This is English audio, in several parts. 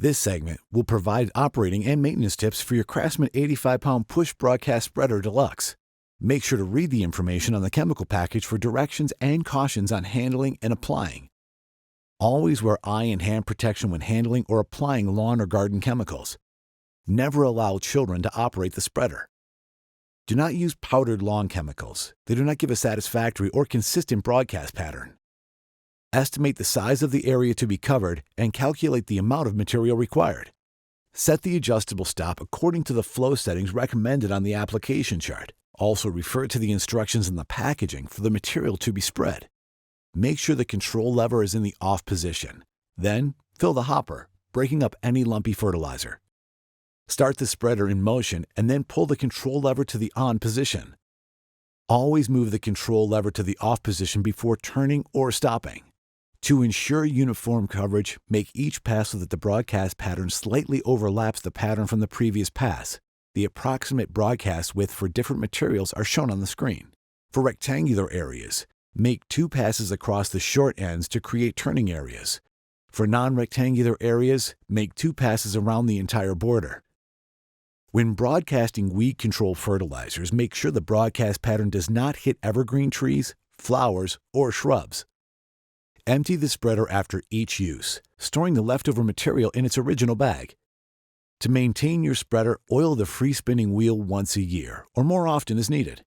This segment will provide operating and maintenance tips for your Craftsman 85-pound push broadcast spreader Deluxe. Make sure to read the information on the chemical package for directions and cautions on handling and applying. Always wear eye and hand protection when handling or applying lawn or garden chemicals. Never allow children to operate the spreader. Do not use powdered lawn chemicals. They do not give a satisfactory or consistent broadcast pattern. Estimate the size of the area to be covered and calculate the amount of material required. Set the adjustable stop according to the flow settings recommended on the application chart. Also refer to the instructions in the packaging for the material to be spread. Make sure the control lever is in the off position. Then, fill the hopper, breaking up any lumpy fertilizer. Start the spreader in motion and then pull the control lever to the on position. Always move the control lever to the off position before turning or stopping. To ensure uniform coverage, make each pass so that the broadcast pattern slightly overlaps the pattern from the previous pass. The approximate broadcast width for different materials are shown on the screen. For rectangular areas, make 2 passes across the short ends to create turning areas. For non-rectangular areas, make 2 passes around the entire border. When broadcasting weed control fertilizers, make sure the broadcast pattern does not hit evergreen trees, flowers, or shrubs. Empty the spreader after each use, storing the leftover material in its original bag. To maintain your spreader, oil the free spinning wheel once a year, or more often as needed.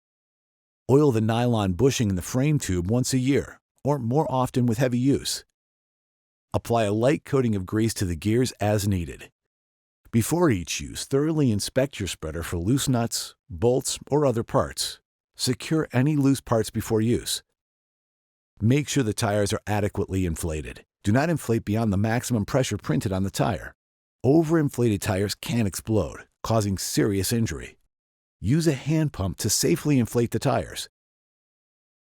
Oil the nylon bushing in the frame tube once a year, or more often with heavy use. Apply a light coating of grease to the gears as needed. Before each use, thoroughly inspect your spreader for loose nuts, bolts, or other parts. Secure any loose parts before use. Make sure the tires are adequately inflated. Do not inflate beyond the maximum pressure printed on the tire. Overinflated tires can explode, causing serious injury. Use a hand pump to safely inflate the tires.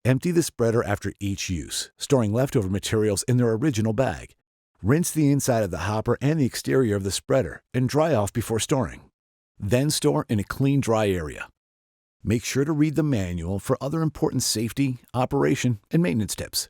Empty the spreader after each use, storing leftover materials in their original bag. Rinse the inside of the hopper and the exterior of the spreader and dry off before storing. Then store in a clean, dry area. Make sure to read the manual for other important safety, operation, and maintenance tips.